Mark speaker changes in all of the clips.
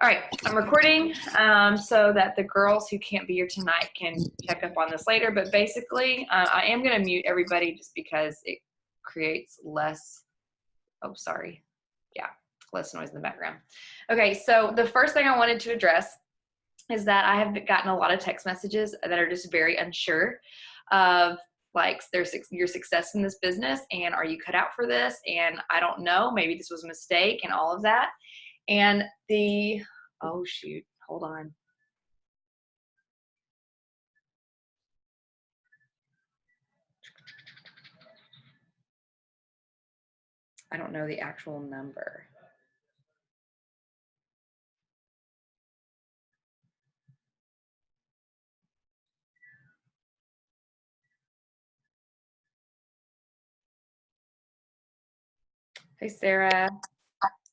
Speaker 1: All right, I'm recording so that the girls who can't be here tonight can check up on this later. But basically, I am going to mute everybody just because it creates less, less noise in the background. Okay, so the first thing I wanted to address is that I have gotten a lot of text messages that are just very unsure of like your success in this business and are you cut out for this? And I don't know, maybe this was a mistake and all of that. And oh shoot, hold on. I don't know the actual number. Hey, Sarah.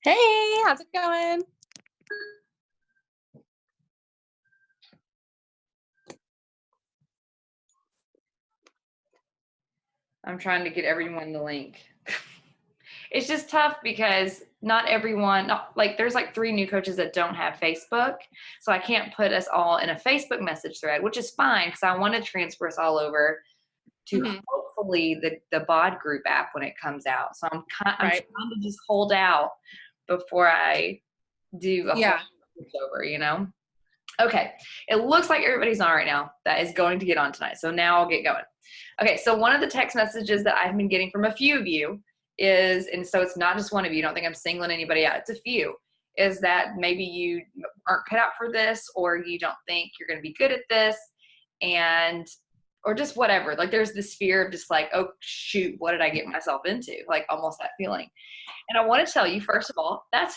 Speaker 2: Hey, how's it going?
Speaker 1: I'm trying to get everyone the link. It's just tough because not everyone, there's like 3 new coaches that don't have Facebook. So I can't put us all in a Facebook message thread, which is fine because I want to transfer us all over to hopefully the BOD group app when it comes out. So I'm trying to just hold out before I do a whole switch over, you know? Okay, it looks like everybody's on right now that is going to get on tonight. So now I'll get going. Okay, so one of the text messages that I've been getting from a few of you is, and so it's not just one of you, don't think I'm singling anybody out, it's a few, is that maybe you aren't cut out for this or you don't think you're going to be good at this or just whatever. Like there's this fear of just like, oh shoot, what did I get myself into? Like almost that feeling. And I want to tell you, first of all, that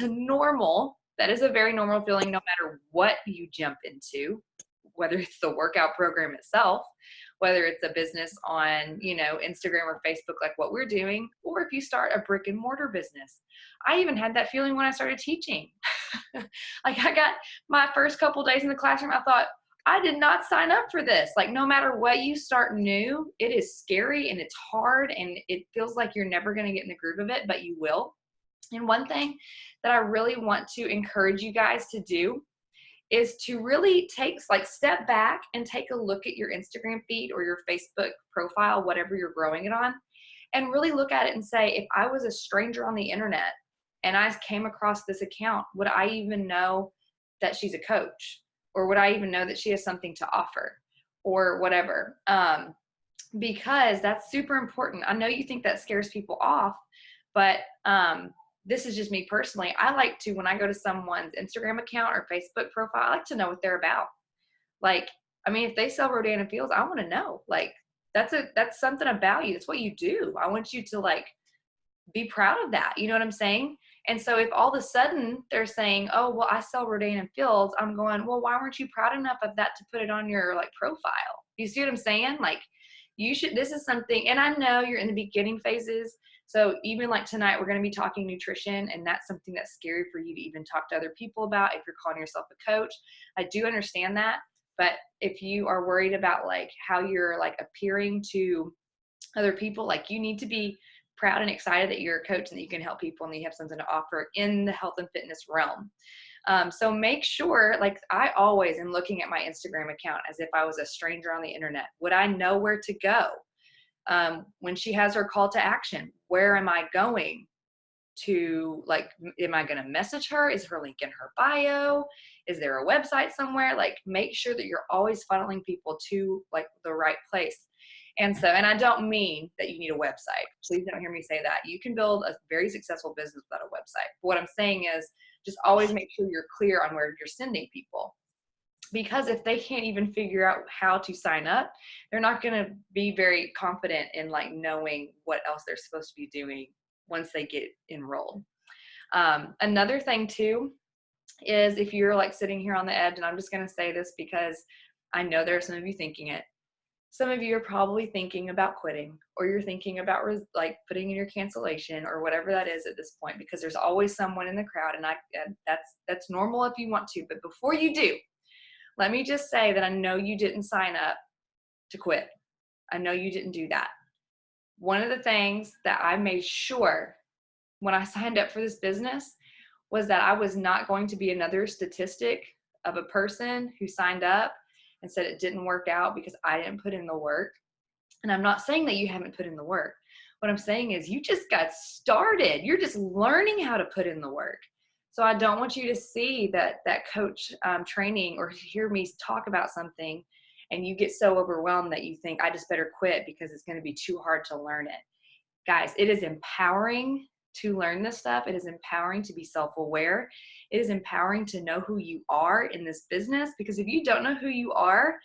Speaker 1: is a very normal feeling no matter what you jump into, whether it's the workout program itself, whether it's a business on, Instagram or Facebook like what we're doing, or if you start a brick and mortar business. I even had that feeling when I started teaching. Like I got my first couple days in the classroom, I thought, I did not sign up for this. Like no matter what you start new, it is scary and it's hard and it feels like you're never going to get in the groove of it, but you will. And one thing that I really want to encourage you guys to do is to really step back and take a look at your Instagram feed or your Facebook profile, whatever you're growing it on, and really look at it and say, if I was a stranger on the internet and I came across this account, would I even know that she's a coach? Or would I even know that she has something to offer or whatever? Because that's super important. I know you think that scares people off, but this is just me personally. I like to, when I go to someone's Instagram account or Facebook profile, I like to know what they're about. Like, I mean, if they sell Rodan & Fields, I want to know. Like, that's something about you. That's what you do. I want you to like be proud of that. You know what I'm saying? And so if all of a sudden they're saying, oh, well, I sell Rodan & Fields, I'm going, well, why weren't you proud enough of that to put it on your like profile? You see what I'm saying? Like you should, this is something, and I know you're in the beginning phases. So even like tonight, we're going to be talking nutrition, and that's something that's scary for you to even talk to other people about if you're calling yourself a coach. I do understand that. But if you are worried about like how you're like appearing to other people, like you need to be proud and excited that you're a coach and that you can help people and that you have something to offer in the health and fitness realm. So make sure, like I always am looking at my Instagram account as if I was a stranger on the internet. Would I know where to go? When she has her call to action, where am I going to, like, am I going to message her? Is her link in her bio? Is there a website somewhere? Like make sure that you're always funneling people to like the right place. And so, and I don't mean that you need a website. Please don't hear me say that. You can build a very successful business without a website. But what I'm saying is just always make sure you're clear on where you're sending people. Because if they can't even figure out how to sign up, they're not going to be very confident in like knowing what else they're supposed to be doing once they get enrolled. Another thing too is if you're like sitting here on the edge, and I'm just going to say this because I know there are some of you thinking it. Some of you are probably thinking about quitting, or you're thinking about like putting in your cancellation or whatever that is at this point, because there's always someone in the crowd, and that's normal if you want to. But before you do, let me just say that I know you didn't sign up to quit. I know you didn't do that. One of the things that I made sure when I signed up for this business was that I was not going to be another statistic of a person who signed up and said it didn't work out because I didn't put in the work. And I'm not saying that you haven't put in the work. What I'm saying is you just got started. You're just learning how to put in the work. So I don't want you to see that coach training or hear me talk about something and you get so overwhelmed that you think I just better quit because it's going to be too hard to learn it. Guys, it is empowering to learn this stuff. It is empowering to be self-aware. It is empowering to know who you are in this business, because if you don't know who you are,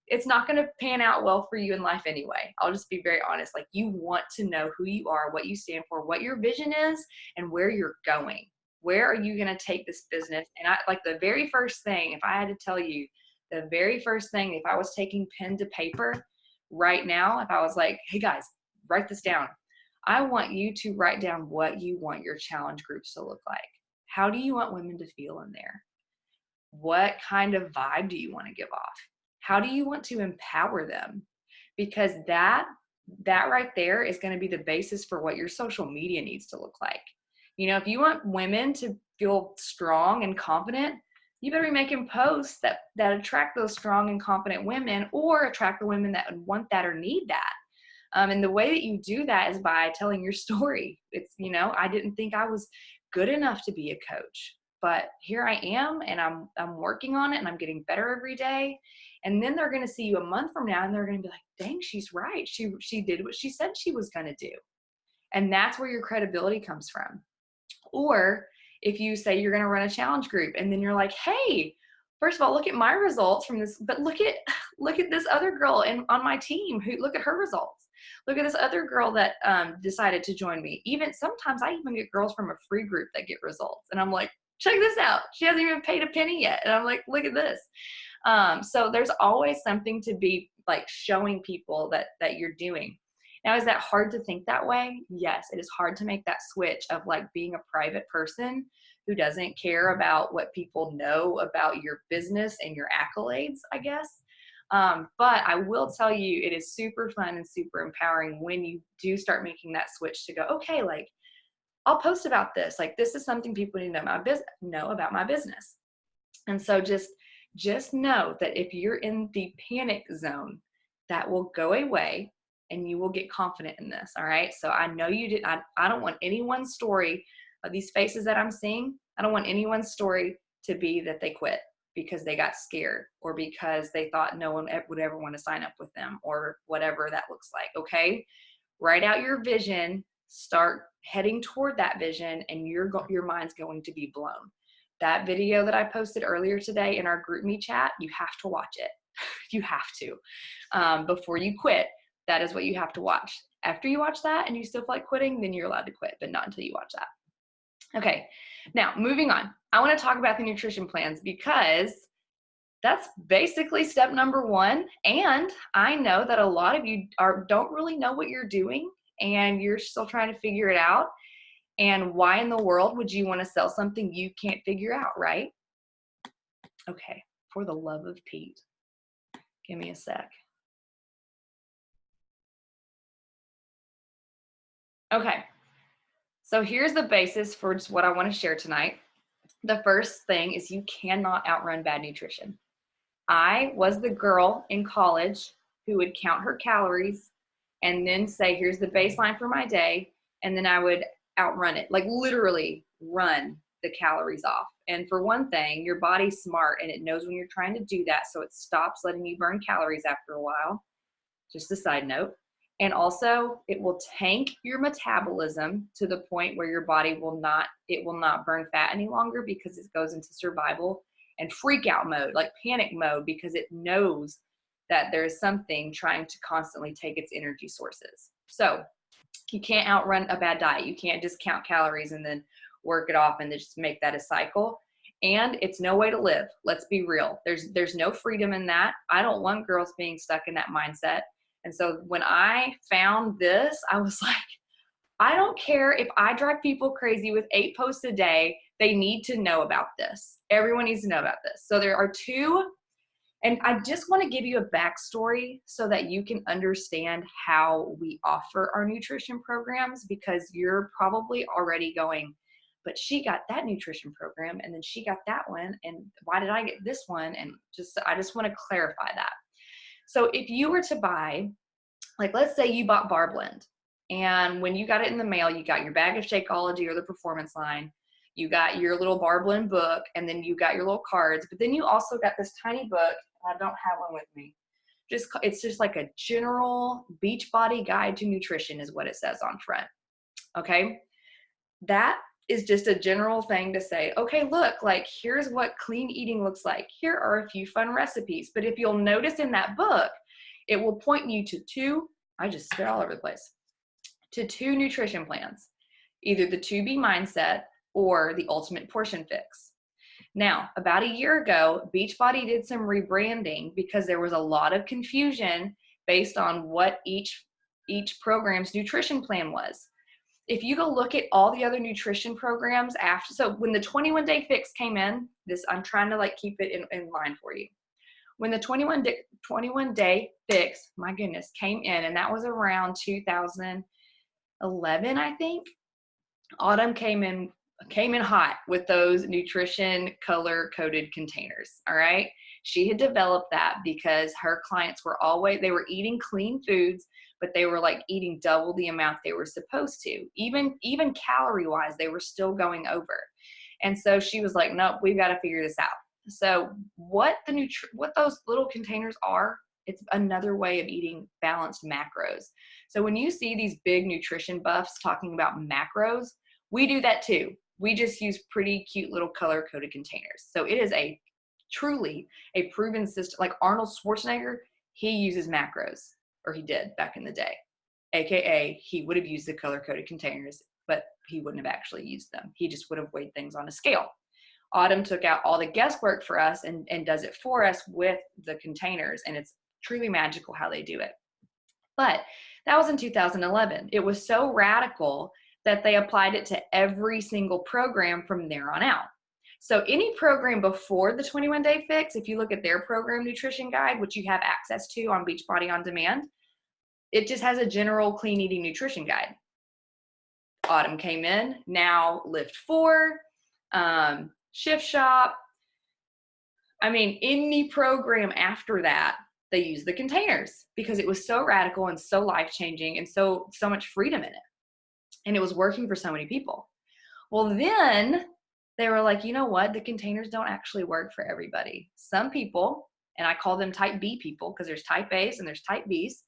Speaker 1: it's not going to pan out well for you in life anyway. I'll just be very honest. Like, you want to know who you are, what you stand for, what your vision is, and where you're going. Where are you going to take this business? And I, like, the very first thing, if I had to tell you, the very first thing, if I was taking pen to paper right now, if I was like, hey guys, write this down. I want you to write down what you want your challenge groups to look like. How do you want women to feel in there? What kind of vibe do you want to give off? How do you want to empower them? Because that right there is going to be the basis for what your social media needs to look like. You know, if you want women to feel strong and confident, you better be making posts that attract those strong and confident women, or attract the women that want that or need that. And the way that you do that is by telling your story. It's, you know, I didn't think I was good enough to be a coach, but here I am, and I'm working on it, and I'm getting better every day. And then they're going to see you a month from now, and they're going to be like, dang, she's right. She did what she said she was going to do. And that's where your credibility comes from. Or if you say you're going to run a challenge group, and then you're like, hey, first of all, look at my results from this, but look at this other girl on my team who, look at her results. Look at this other girl that decided to join me. Even sometimes I even get girls from a free group that get results. And I'm like, check this out. She hasn't even paid a penny yet. And I'm like, look at this. So there's always something to be like showing people that you're doing. Now, is that hard to think that way? Yes, it is hard to make that switch of like being a private person who doesn't care about what people know about your business and your accolades, I guess. But I will tell you, it is super fun and super empowering when you do start making that switch to go, okay, like, I'll post about this. Like, this is something people need to know about my business. And so just know that if you're in the panic zone, that will go away and you will get confident in this. All right. So I know you did. I don't want anyone's story of these faces that I'm seeing. I don't want anyone's story to be that they quit because they got scared, or because they thought no one would ever want to sign up with them, or whatever that looks like. Okay. Write out your vision, start heading toward that vision, and your mind's going to be blown. That video that I posted earlier today in our GroupMe chat, you have to watch it. You have to. Before you quit, that is what you have to watch. After you watch that and you still feel like quitting, then you're allowed to quit, but not until you watch that. Okay, now moving on. I want to talk about the nutrition plans, because that's basically step number one. And I know that a lot of you don't really know what you're doing, and you're still trying to figure it out. And why in the world would you want to sell something you can't figure out, right? Okay, for the love of Pete, give me a sec. Okay, so here's the basis for just what I want to share tonight. The first thing is you cannot outrun bad nutrition. I was the girl in college who would count her calories and then say, here's the baseline for my day. And then I would outrun it, like literally run the calories off. And for one thing, your body's smart and it knows when you're trying to do that. So it stops letting you burn calories after a while. Just a side note. And also it will tank your metabolism to the point where your body will not burn fat any longer, because it goes into survival and freak out mode, like panic mode, because it knows that there is something trying to constantly take its energy sources. So you can't outrun a bad diet. You can't just count calories and then work it off and just make that a cycle. And it's no way to live. Let's be real. There's no freedom in that. I don't want girls being stuck in that mindset. And so when I found this, I was like, I don't care if I drive people crazy with 8 posts a day. They need to know about this. Everyone needs to know about this. So there are 2, and I just want to give you a backstory so that you can understand how we offer our nutrition programs, because you're probably already going, but she got that nutrition program and then she got that one. And why did I get this one? And I just want to clarify that. So if you were to buy, like, let's say you bought Bar Blend, and when you got it in the mail, you got your bag of Shakeology or the Performance Line, you got your little Bar Blend book, and then you got your little cards, but then you also got this tiny book. I don't have one with me. It's just like a general Beachbody guide to nutrition is what it says on front. Okay. That is just a general thing to say, okay, look, like, here's what clean eating looks like. Here are a few fun recipes. But if you'll notice in that book, it will point you to I just spit all over the place, to 2 nutrition plans, either the 2B Mindset or the Ultimate Portion Fix. Now, about a year ago, Beachbody did some rebranding because there was a lot of confusion based on what each program's nutrition plan was. If you go look at all the other nutrition programs after, so when the 21-day fix came in, I'm trying to like keep it in line for you. When the 21-day fix, my goodness, came in, and that was around 2011, I think, Autumn came in hot with those nutrition color coded containers. All right. She had developed that because her clients they were eating clean foods, but they were like eating double the amount they were supposed to. Even calorie wise, they were still going over. And so she was like, nope, we've got to figure this out. So what those little containers are, it's another way of eating balanced macros. So when you see these big nutrition buffs talking about macros, we do that too. We just use pretty cute little color-coded containers. So it is truly a proven system. Like Arnold Schwarzenegger, he uses macros, or he did back in the day. AKA, he would have used the color-coded containers, but he wouldn't have actually used them. He just would have weighed things on a scale. Autumn took out all the guesswork for us and does it for us with the containers, and it's truly magical how they do it. But that was in 2011. It was so radical that they applied it to every single program from there on out. So any program before the 21-day fix, if you look at their program nutrition guide, which you have access to on Beachbody On Demand, it just has a general clean eating nutrition guide. Autumn came in, now Lift 4, Shift Shop. I mean, any program after that, they use the containers because it was so radical and so life-changing and so much freedom in it. And it was working for so many people. Well, then they were like, you know what? The containers don't actually work for everybody. Some people, and I call them type B people because there's type A's and there's type B's.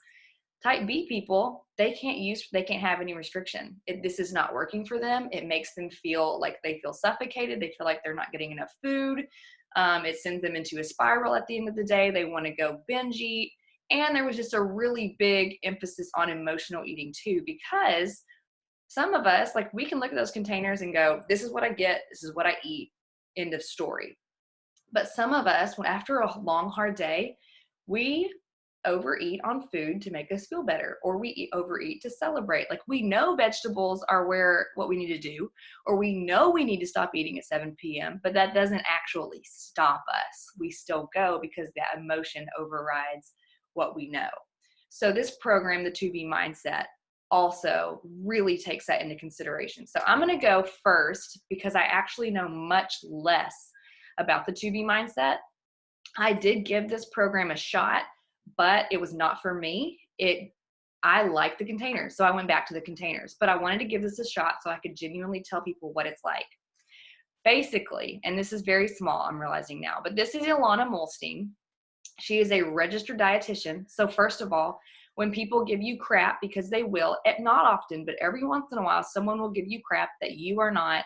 Speaker 1: Type B people, they can't have any restriction. This is not working for them. It makes them feel like they feel suffocated. They feel like they're not getting enough food. It sends them into a spiral at the end of the day. They want to go binge eat. And there was just a really big emphasis on emotional eating too, because some of us, like, we can look at those containers and go, this is what I get, this is what I eat, end of story. But some of us, after a long, hard day, we overeat on food to make us feel better, or we overeat to celebrate. Like, we know vegetables are what we need to do, or we know we need to stop eating at 7 p.m., but that doesn't actually stop us. We still go because that emotion overrides what we know. So this program, the 2B Mindset, also really takes that into consideration. So I'm going to go first because I actually know much less about the 2B Mindset. I did give this program a shot, but it was not for me. I like the containers, so I went back to the containers, but I wanted to give this a shot so I could genuinely tell people what it's like. Basically, and this is very small, I'm realizing now, but this is Ilana Molstein. She is a registered dietitian. So first of all, when people give you crap, because they will, not often, but every once in a while, someone will give you crap that you are not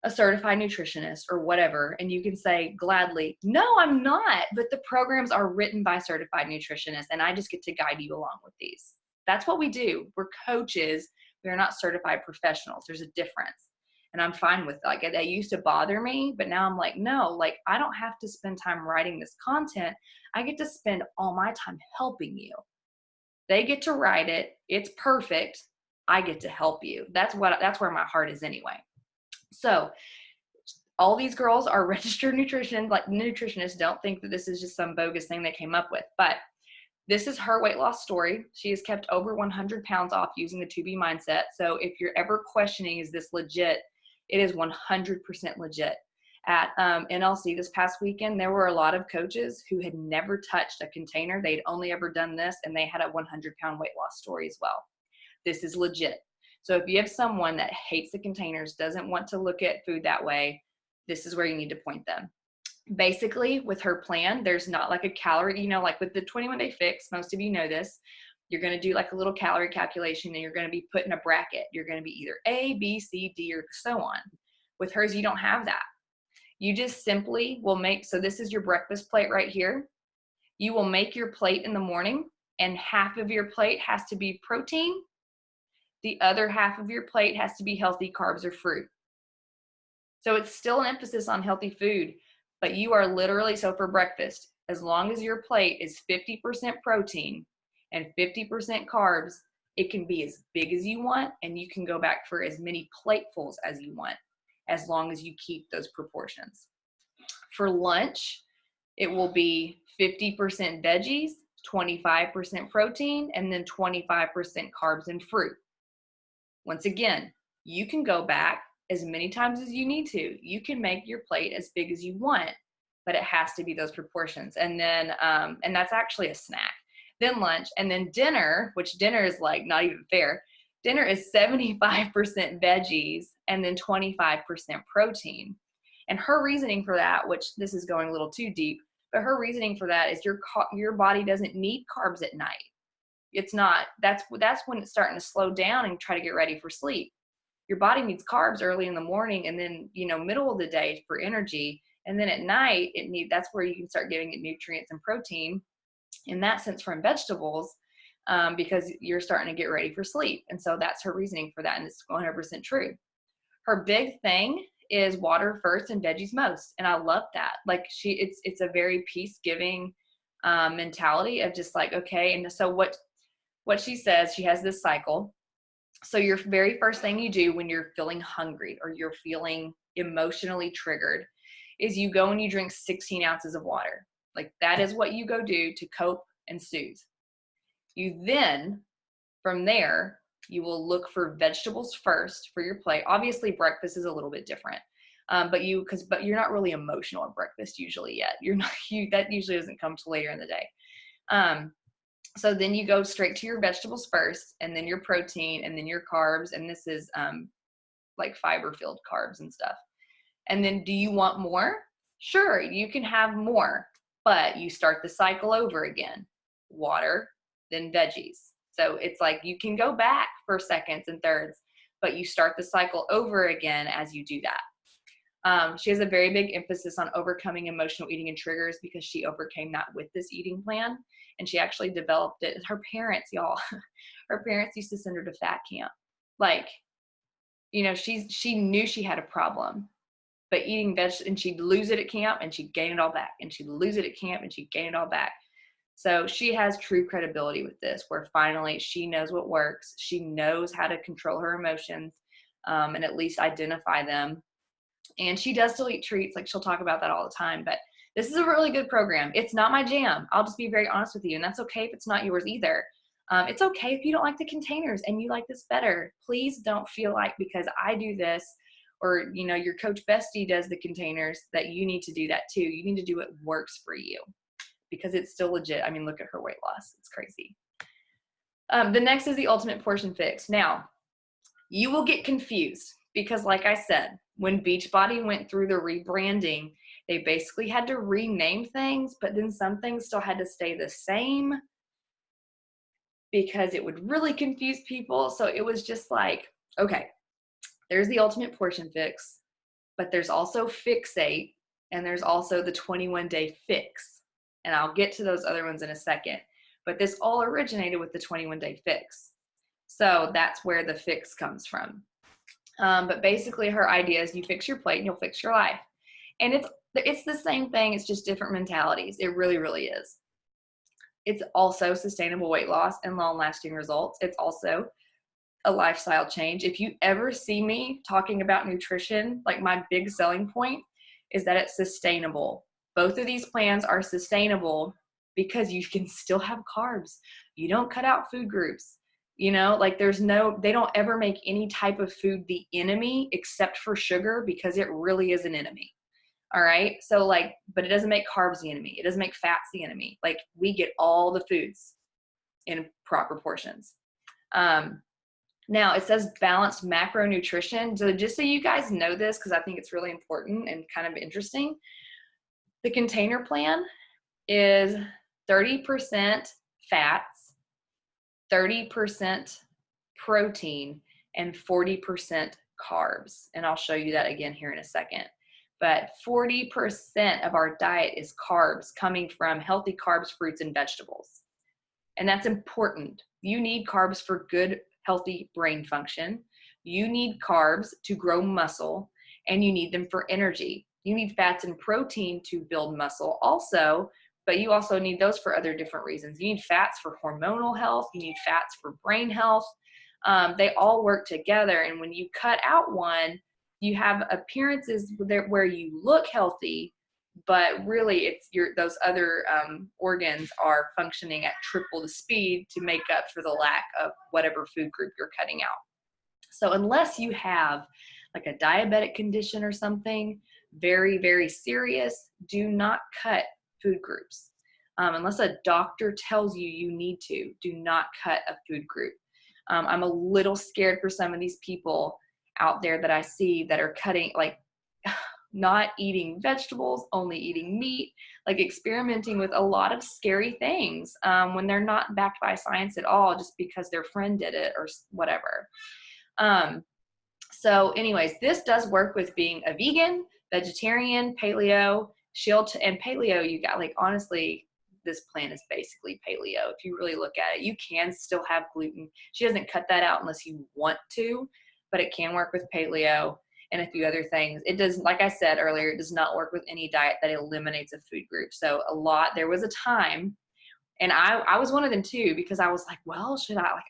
Speaker 1: a certified nutritionist or whatever, and you can say gladly, no, I'm not, but the programs are written by certified nutritionists, and I just get to guide you along with these. That's what we do. We're coaches. We're not certified professionals. There's a difference, and I'm fine with that. Like, that used to bother me, but now I'm like, no, like, I don't have to spend time writing this content. I get to spend all my time helping you. They get to write it. It's perfect. I get to help you. That's where my heart is anyway. So all these girls are registered nutritionists. Don't think that this is just some bogus thing they came up with, but this is her weight loss story. She has kept over 100 pounds off using the 2B Mindset. So if you're ever questioning, is this legit? It is 100% legit. At NLC this past weekend, there were a lot of coaches who had never touched a container. They'd only ever done this, and they had a 100-pound weight loss story as well. This is legit. So if you have someone that hates the containers, doesn't want to look at food that way, this is where you need to point them. Basically, with her plan, there's not like a calorie, like with the 21-day fix, most of you know this, you're going to do like a little calorie calculation, and you're going to be put in a bracket. You're going to be either A, B, C, D, or so on. With hers, you don't have that. You just simply will make, so this is your breakfast plate right here. You will make your plate in the morning, and half of your plate has to be protein. The other half of your plate has to be healthy carbs or fruit. So it's still an emphasis on healthy food, but you are literally, so for breakfast, as long as your plate is 50% protein and 50% carbs, it can be as big as you want, and you can go back for as many platefuls as you want, as long as you keep those proportions. For lunch, it will be 50% veggies, 25% protein, and then 25% carbs and fruit. Once again, you can go back as many times as you need to. You can make your plate as big as you want, but it has to be those proportions. And then, and that's actually a snack. Then lunch, and then dinner, which dinner is like not even fair. Dinner is 75% veggies and then 25% protein. And her reasoning for that, which this is going a little too deep, but her reasoning for that is your body doesn't need carbs at night. It's not, that's when it's starting to slow down and try to get ready for sleep. Your body needs carbs early in the morning, and then, middle of the day for energy. And then at night, that's where you can start giving it nutrients and protein in that sense from vegetables, because you're starting to get ready for sleep. And so that's her reasoning for that. And it's 100% true. Her big thing is water first and veggies most. And I love that. Like it's a very peace-giving mentality of just like, okay. And so what she says, she has this cycle. So your very first thing you do when you're feeling hungry or you're feeling emotionally triggered is you go and you drink 16 ounces of water. Like that is what you go do to cope and soothe. You then, from there, you will look for vegetables first for your plate. Obviously, breakfast is a little bit different, but you're not really emotional at breakfast usually yet. That usually doesn't come till later in the day. So then you go straight to your vegetables first, and then your protein, and then your carbs, and this is like fiber-filled carbs and stuff. And then do you want more? Sure, you can have more, but you start the cycle over again. Water, then veggies. So it's like you can go back for seconds and thirds, but you start the cycle over again as you do that. She has a very big emphasis on overcoming emotional eating and triggers because she overcame that with this eating plan. And she actually developed it. Her parents, y'all, her parents used to send her to fat camp. Like, she knew she had a problem, but eating vegetables, and she'd lose it at camp and she'd gain it all back. And she'd lose it at camp and she'd gain it all back. So she has true credibility with this, where finally she knows what works. She knows how to control her emotions and at least identify them. And she does still eat treats. Like she'll talk about that all the time, but this is a really good program. It's not my jam. I'll just be very honest with you. And that's okay if it's not yours either. It's okay if you don't like the containers and you like this better. Please don't feel like because I do this or, your coach bestie does the containers that you need to do that too. You need to do what works for you because it's still legit. I mean, look at her weight loss. It's crazy. The next is the ultimate portion fix. Now, you will get confused because like I said, when Beachbody went through the rebranding, they basically had to rename things, but then some things still had to stay the same because it would really confuse people. So it was just like, okay, there's the ultimate portion fix, but there's also Fixate, and there's also the 21-day fix. And I'll get to those other ones in a second. But this all originated with the 21-day fix. So that's where the fix comes from. But basically her idea is you fix your plate and you'll fix your life. And it's the same thing. It's just different mentalities. It really, really is. It's also sustainable weight loss and long-lasting results. It's also a lifestyle change. If you ever see me talking about nutrition, like my big selling point is that it's sustainable. Both of these plans are sustainable because you can still have carbs. You don't cut out food groups. You know, like they don't ever make any type of food the enemy except for sugar, because it really is an enemy. All right. So like, but it doesn't make carbs the enemy. It doesn't make fats the enemy. Like, we get all the foods in proper portions. Now it says balanced macronutrition. So just so you guys know this, because I think it's really important and kind of interesting, the container plan is 30% fats, 30% protein, and 40% carbs. And I'll show you that again here in a second. But 40% of our diet is carbs, coming from healthy carbs, fruits, and vegetables. And that's important. You need carbs for good, healthy brain function. You need carbs to grow muscle, and you need them for energy. You need fats and protein to build muscle also, but you also need those for other different reasons. You need fats for hormonal health. You need fats for brain health. They all work together. And when you cut out one, you have appearances where you look healthy, but really it's those other organs are functioning at triple the speed to make up for the lack of whatever food group you're cutting out. So unless you have like a diabetic condition or something very, very serious, do not cut food groups. Unless a doctor tells you you need to, do not cut a food group. I'm a little scared for some of these people out there that I see that are cutting, like not eating vegetables, only eating meat, like experimenting with a lot of scary things when they're not backed by science at all, just because their friend did it or whatever. So anyways, this does work with being a vegan, vegetarian, paleo, shield, and paleo. You got, like, honestly, this plan is basically paleo. If you really look at it, you can still have gluten. She doesn't cut that out unless you want to, but it can work with paleo and a few other things. It does, like I said earlier, it does not work with any diet that eliminates a food group. So there was a time, and I was one of them too, because I was like, well,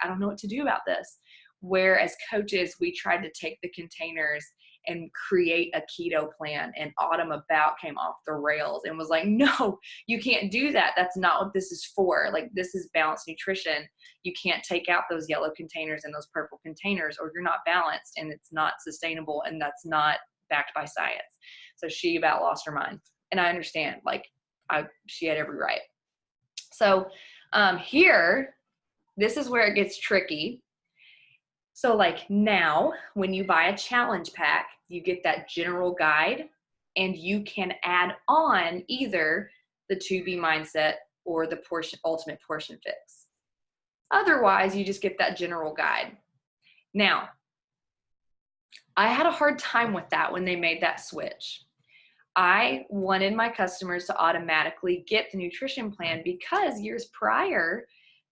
Speaker 1: I don't know what to do about this. Where as coaches, we tried to take the containers and create a keto plan, and Autumn About came off the rails and was like, no, you can't do that. That's not what this is for. Like, this is balanced nutrition. You can't take out those yellow containers and those purple containers, or you're not balanced, and it's not sustainable, and that's not backed by science. So she about lost her mind. And I understand, like, she had every right. So here, this is where it gets tricky. So like now, when you buy a challenge pack, you get that general guide, and you can add on either the 2B mindset or the ultimate portion fix. Otherwise, you just get that general guide. Now, I had a hard time with that when they made that switch. I wanted my customers to automatically get the nutrition plan, because years prior,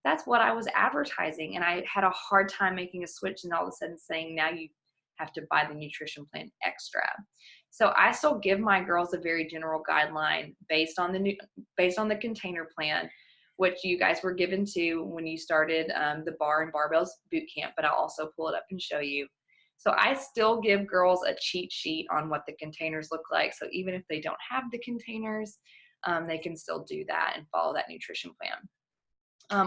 Speaker 1: that's what I was advertising. And I had a hard time making a switch and all of a sudden saying, now you have to buy the nutrition plan extra. So I still give my girls a very general guideline based on the container plan, which you guys were given to when you started the bar and barbells boot camp, but I'll also pull it up and show you. So I still give girls a cheat sheet on what the containers look like. So even if they don't have the containers, they can still do that and follow that nutrition plan.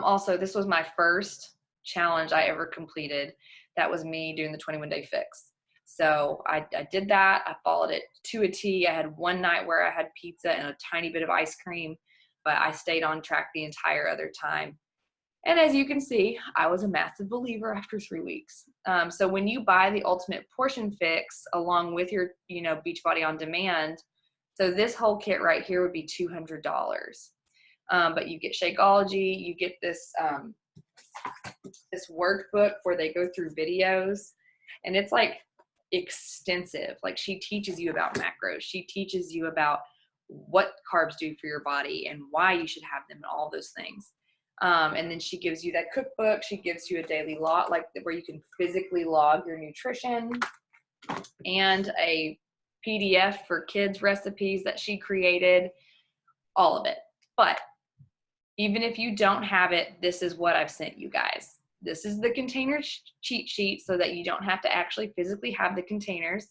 Speaker 1: Also, this was my first challenge I ever completed. That was me doing the 21-day fix. So I did that. I followed it to a T. I had one night where I had pizza and a tiny bit of ice cream, but I stayed on track the entire other time. And as you can see, I was a massive believer after 3 weeks. So when you buy the ultimate portion fix along with your, Beachbody On Demand, so this whole kit right here would be $200. But you get Shakeology, you get this this workbook where they go through videos, and it's like extensive. Like, she teaches you about macros, she teaches you about what carbs do for your body and why you should have them and all those things. And then she gives you that cookbook. She gives you a daily log, like where you can physically log your nutrition, and a PDF for kids recipes that she created, all of it. But even if you don't have it, this is what I've sent you guys. This is the container cheat sheet, so that you don't have to actually physically have the containers.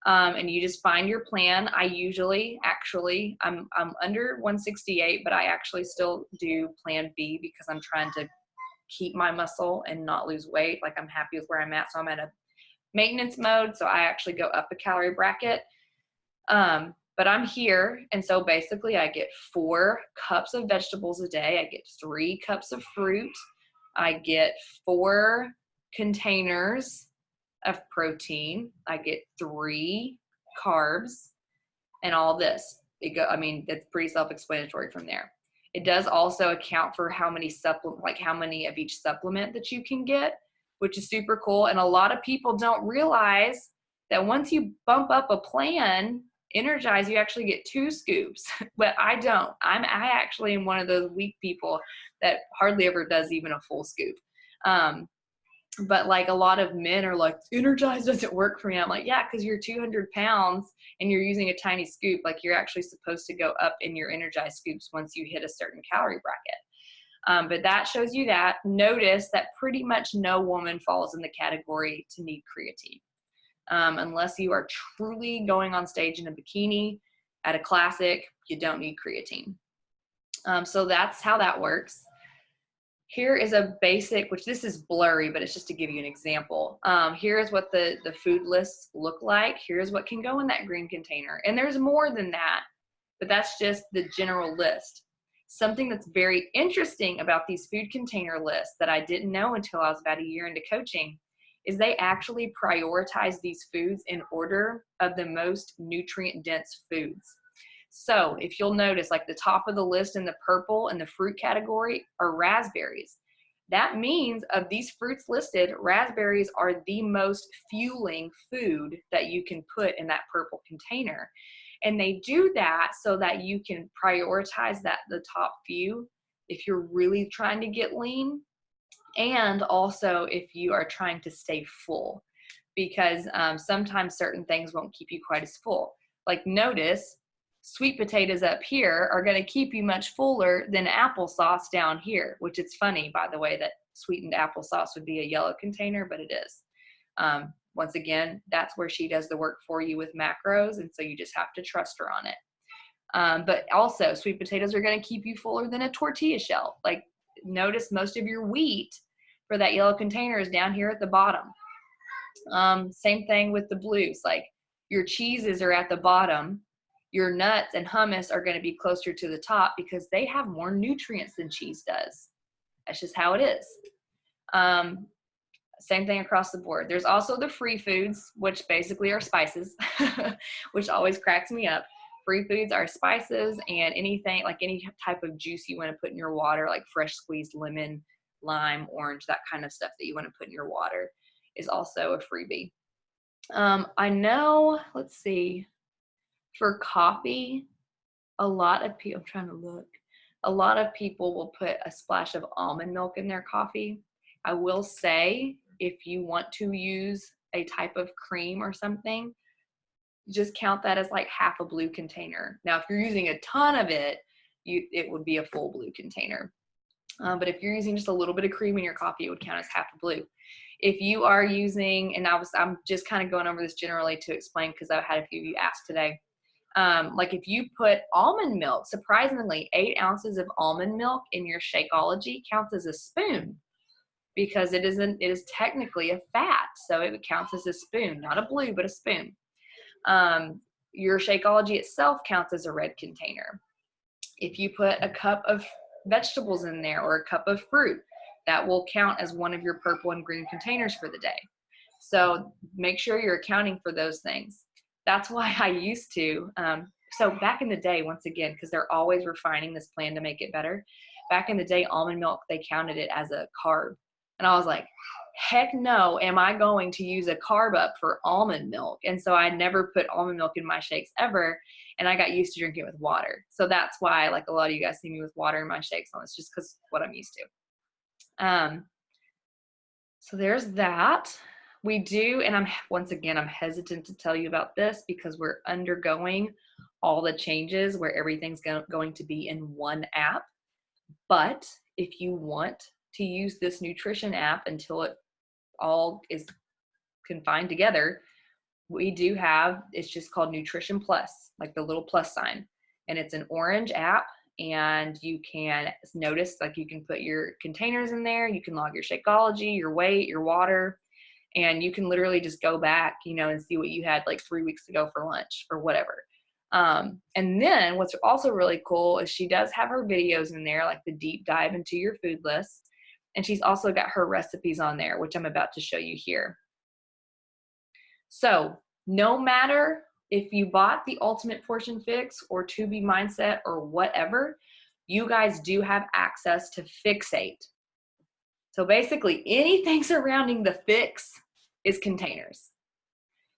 Speaker 1: And you just find your plan. I usually, I'm under 168, but I actually still do plan B, because I'm trying to keep my muscle and not lose weight. Like I'm happy with where I'm at. So I'm at a maintenance mode. So I actually go up a calorie bracket. But I'm here. And so basically I get 4 cups of vegetables a day. I get 3 cups of fruit. I get 4 containers of protein. I get 3 carbs and all this. It's pretty self-explanatory from there. It does also account for how many how many of each supplement that you can get, which is super cool. And a lot of people don't realize that once you bump up a plan, Energize, you actually get 2 scoops, but I don't. I actually am one of those weak people that hardly ever does even a full scoop. But like a lot of men are like, Energize doesn't work for me. I'm like, yeah, because you're 200 pounds and you're using a tiny scoop. Like you're actually supposed to go up in your Energize scoops once you hit a certain calorie bracket. But that shows you that. Notice that pretty much no woman falls in the category to need creatine. Unless you are truly going on stage in a bikini at a classic, you don't need creatine. So that's how that works. Here is a basic, which this is blurry, but it's just to give you an example. Here is what the food lists look like. Here's what can go in that green container. And there's more than that, but that's just the general list. Something that's very interesting about these food container lists that I didn't know until I was about a year into coaching is they actually prioritize these foods in order of the most nutrient dense foods. So if you'll notice, like the top of the list in the purple in the fruit category are raspberries. That means of these fruits listed, raspberries are the most fueling food that you can put in that purple container. And they do that so that you can prioritize the top few if you're really trying to get lean, and also if you are trying to stay full, because sometimes certain things won't keep you quite as full. Like notice, sweet potatoes up here are going to keep you much fuller than applesauce down here, which it's funny, by the way, that sweetened applesauce would be a yellow container, but it is. Once again, that's where she does the work for you with macros, and so you just have to trust her on it. But also, sweet potatoes are going to keep you fuller than a tortilla shell. Like, notice most of your wheat for that yellow container is down here at the bottom. Same thing with the blues. Like, your cheeses are at the bottom. Your nuts and hummus are going to be closer to the top because they have more nutrients than cheese does. That's just how it is. Same thing across the board. There's also the free foods, which basically are spices, which always cracks me up. Free foods are spices and anything, like any type of juice you want to put in your water, like fresh squeezed lemon, lime, orange, that kind of stuff that you want to put in your water is also a freebie. I know, let's see, for coffee, a lot of people, I'm trying to look, a lot of people will put a splash of almond milk in their coffee. I will say, if you want to use a type of cream or something, just count that as like half a blue container. Now, if you're using a ton of it, it would be a full blue container. But if you're using just a little bit of cream in your coffee, it would count as half a blue. If you are using, and I'm just kind of going over this generally to explain because I've had a few of you ask today. Like if you put almond milk, surprisingly, 8 ounces of almond milk in your Shakeology counts as a spoon because it is technically a fat. So it counts as a spoon, not a blue, but a spoon. Your Shakeology itself counts as a red container. If you put a cup of vegetables in there or a cup of fruit, that will count as one of your purple and green containers for the day. So make sure you're accounting for those things. That's why I used to. So back in the day, once again, because they're always refining this plan to make it better. Back in the day, almond milk, they counted it as a carb. And I was like, heck no, am I going to use a carb up for almond milk? And so I never put almond milk in my shakes ever. And I got used to drinking it with water. So that's why, like, a lot of you guys see me with water in my shakes. And it's just because what I'm used to. So there's that. We do, and I'm hesitant to tell you about this because we're undergoing all the changes where everything's going to be in one app. But if you want to use this nutrition app until it all is confined together, we do have, it's just called Nutrition Plus, like the little plus sign. And it's an orange app and you can notice, like you can put your containers in there, you can log your Shakeology, your weight, your water, and you can literally just go back, and see what you had like 3 weeks ago for lunch or whatever. And then what's also really cool is she does have her videos in there, like the deep dive into your food list. And she's also got her recipes on there, which I'm about to show you here. So no matter if you bought the Ultimate Portion Fix or To Be Mindset or whatever, you guys do have access to Fixate. So basically anything surrounding the fix is containers.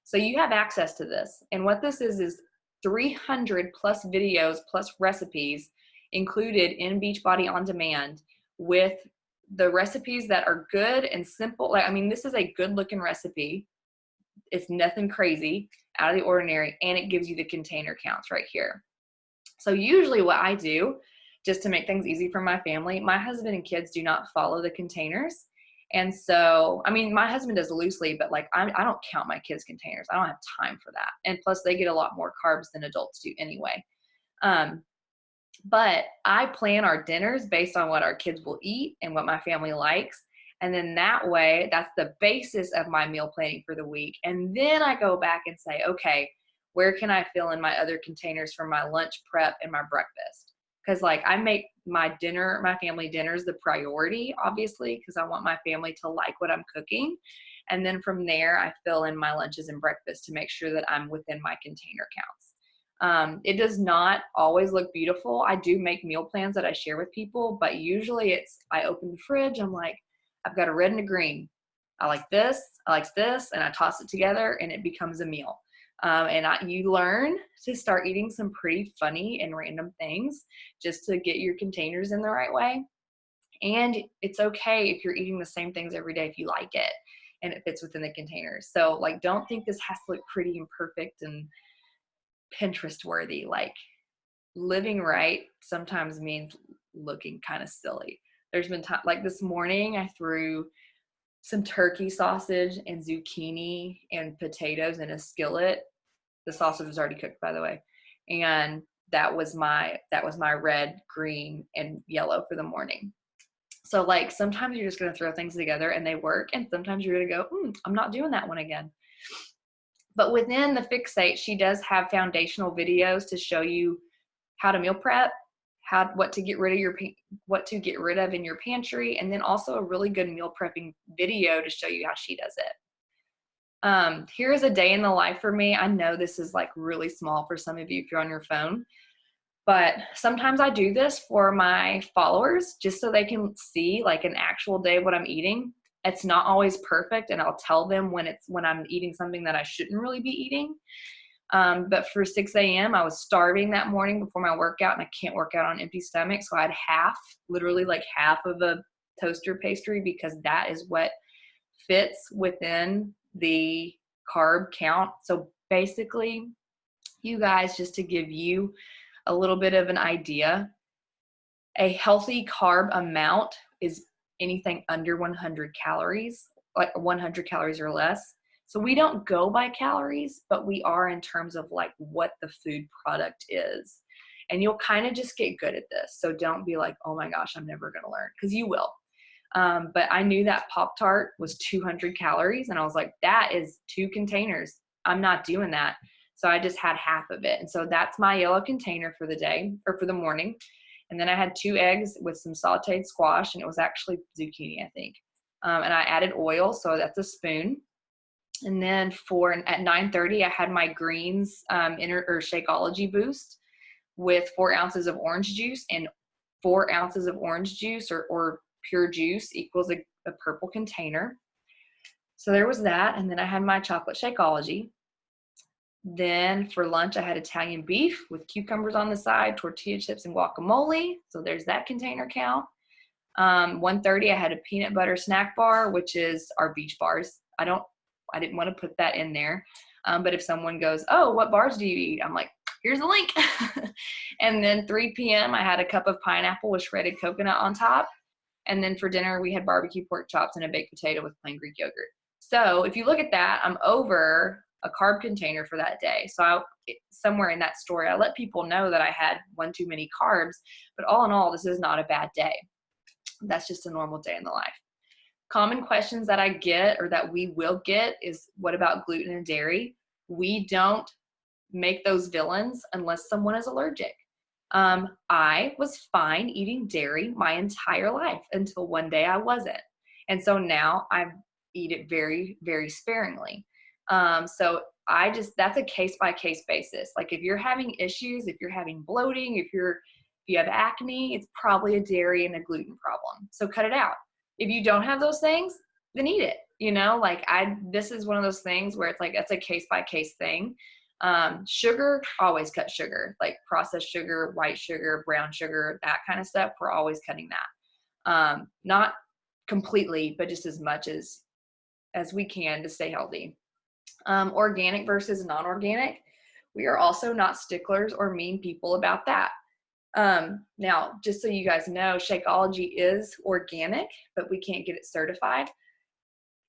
Speaker 1: So you have access to this. And what this is 300 plus videos plus recipes included in Beachbody On Demand, with the recipes that are good and simple. Like, I mean, this is a good looking recipe. It's nothing crazy out of the ordinary, and it gives you the container counts right here. So usually what I do, just to make things easy for my family, my husband and kids do not follow the containers. And so, I mean, my husband does loosely, but like I don't count my kids' containers. I don't have time for that. And plus they get a lot more carbs than adults do anyway. But I plan our dinners based on what our kids will eat and what my family likes. And then that way, that's the basis of my meal planning for the week. And then I go back and say, okay, where can I fill in my other containers for my lunch prep and my breakfast? Because like I make my family dinners the priority, obviously, because I want my family to like what I'm cooking. And then from there, I fill in my lunches and breakfast to make sure that I'm within my container counts. It does not always look beautiful. I do make meal plans that I share with people, but usually I open the fridge, I'm like, I've got a red and a green. I like this, and I toss it together and it becomes a meal. You learn to start eating some pretty funny and random things just to get your containers in the right way. And it's okay if you're eating the same things every day if you like it and it fits within the containers. So like, don't think this has to look pretty and perfect and Pinterest worthy. Like, living right sometimes means looking kind of silly. There's been time, like this morning, I threw some turkey sausage and zucchini and potatoes in a skillet. The sausage was already cooked, by the way. And that was my red, green, and yellow for the morning. So like sometimes you're just going to throw things together and they work. And sometimes you're going to go, I'm not doing that one again. But within the Fixate, she does have foundational videos to show you how to meal prep, what to get rid of in your pantry, and then also a really good meal prepping video to show you how she does it. Here's a day in the life for me. I know this is like really small for some of you if you're on your phone, but sometimes I do this for my followers just so they can see like an actual day of what I'm eating. It's not always perfect, and I'll tell them when I'm eating something that I shouldn't really be eating. But for 6 a.m., I was starving that morning before my workout, and I can't work out on an empty stomach. So I had literally like half of a toaster pastry, because that is what fits within the carb count. So basically, you guys, just to give you a little bit of an idea, a healthy carb amount is anything under 100 calories, like 100 calories or less. So we don't go by calories, but we are in terms of like what the food product is. And you'll kind of just get good at this. So don't be like, oh my gosh, I'm never going to learn, because you will. But I knew that Pop-Tart was 200 calories, and I was like, that is 2 containers. I'm not doing that. So I just had half of it. And so that's my yellow container for the day, or for the morning. And then I had 2 eggs with some sauteed squash, and it was actually zucchini, I think. And I added oil, so that's a spoon. And then at 9:30, I had my greens Shakeology boost with 4 ounces of orange juice, and 4 ounces of orange juice or pure juice equals a purple container. So there was that. And then I had my chocolate Shakeology. Then for lunch, I had Italian beef with cucumbers on the side, tortilla chips, and guacamole. So there's that container count. 1:30, I had a peanut butter snack bar, which is our beach bars. I didn't want to put that in there. But if someone goes, oh, what bars do you eat? I'm like, here's a link. And then 3 p.m., I had a cup of pineapple with shredded coconut on top. And then for dinner, we had barbecue pork chops and a baked potato with plain Greek yogurt. So if you look at that, I'm over a carb container for that day. So somewhere in that story, I let people know that I had one too many carbs, but all in all, this is not a bad day. That's just a normal day in the life. Common questions that I get or that we will get is, what about gluten and dairy? We don't make those villains unless someone is allergic. I was fine eating dairy my entire life until one day I wasn't. And so now I eat it very, very sparingly. So that's a case by case basis. Like if you're having issues, if you're having bloating, if you have acne, it's probably a dairy and a gluten problem. So cut it out. If you don't have those things, then eat it. This is one of those things where it's like, that's a case by case thing. Sugar, always cut sugar, like processed sugar, white sugar, brown sugar, that kind of stuff. We're always cutting that. Not completely, but just as much as we can to stay healthy. Organic versus non-organic. We are also not sticklers or mean people about that. Now, just so you guys know, Shakeology is organic, but we can't get it certified,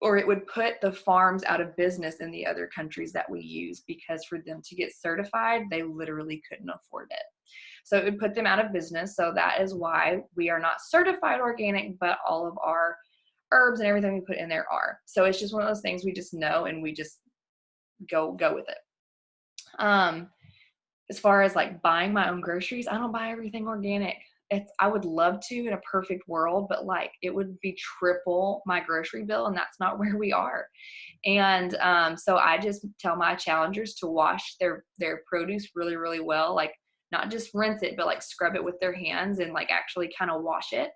Speaker 1: or it would put the farms out of business in the other countries that we use, because for them to get certified, they literally couldn't afford it. So it would put them out of business. So that is why we are not certified organic, but all of our herbs and everything we put in there are. So it's just one of those things we just know, and we just go with it. As far as like buying my own groceries, I don't buy everything organic. I would love to in a perfect world, but like it would be triple my grocery bill, and that's not where we are. And so I just tell my challengers to wash their produce really, really well, like not just rinse it, but like scrub it with their hands and like actually kind of wash it.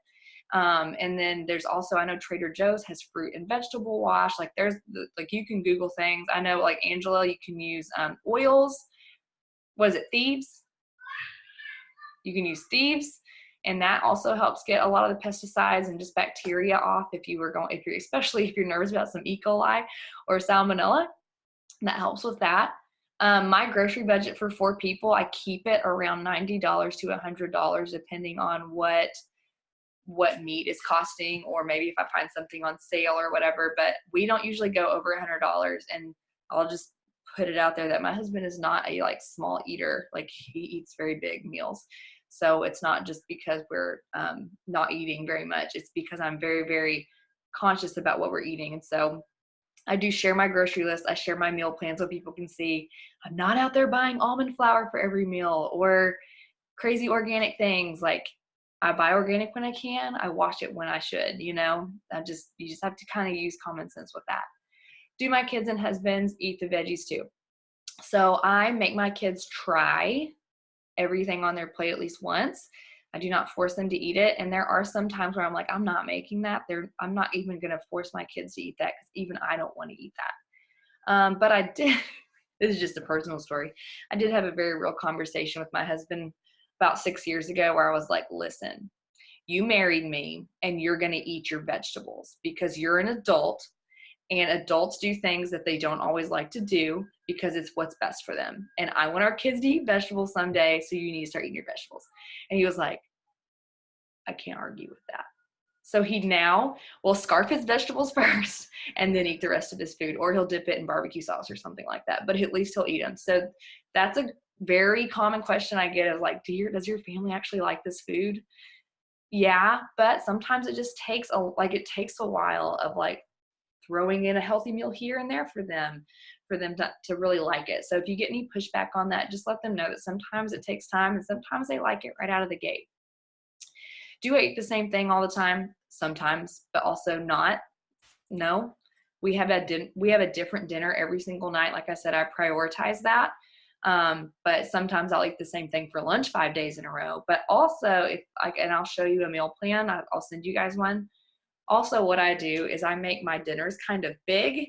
Speaker 1: And then there's also, I know Trader Joe's has fruit and vegetable wash. Like you can Google things. I know like Angela, you can use oils. Was it Thieves? You can use Thieves, and that also helps get a lot of the pesticides and just bacteria off especially if you're nervous about some E. coli or salmonella. That helps with that. My grocery budget for 4 people, I keep it around $90 to $100 depending on what meat is costing, or maybe if I find something on sale or whatever, but we don't usually go over $100. And I'll just put it out there that my husband is not a like small eater. Like he eats very big meals. So it's not just because we're not eating very much. It's because I'm very, very conscious about what we're eating. And so I do share my grocery list. I share my meal plan so people can see I'm not out there buying almond flour for every meal or crazy organic things. Like I buy organic when I can. I wash it when I should, you just have to kind of use common sense with that. Do my kids and husbands eat the veggies too? So I make my kids try everything on their plate at least once. I do not force them to eat it. And there are some times where I'm like, I'm not making that. I'm not even going to force my kids to eat that, because even I don't want to eat that. But I did, this is just a personal story. I did have a very real conversation with my husband about 6 years ago where I was like, listen, you married me and you're going to eat your vegetables because you're an adult. And adults do things that they don't always like to do because it's what's best for them. And I want our kids to eat vegetables someday, so you need to start eating your vegetables. And he was like, I can't argue with that. So he now will scarf his vegetables first and then eat the rest of his food, or he'll dip it in barbecue sauce or something like that. But at least he'll eat them. So that's a very common question I get, of like, does your family actually like this food? Yeah, but sometimes it just takes a while of like throwing in a healthy meal here and there for them to really like it. So if you get any pushback on that, just let them know that sometimes it takes time and sometimes they like it right out of the gate. Do I eat the same thing all the time? Sometimes, but also not. No, we have a different dinner every single night. Like I said, I prioritize that. But sometimes I'll eat the same thing for lunch 5 days in a row. But also and I'll show you a meal plan. I'll send you guys one. Also, what I do is I make my dinners kind of big,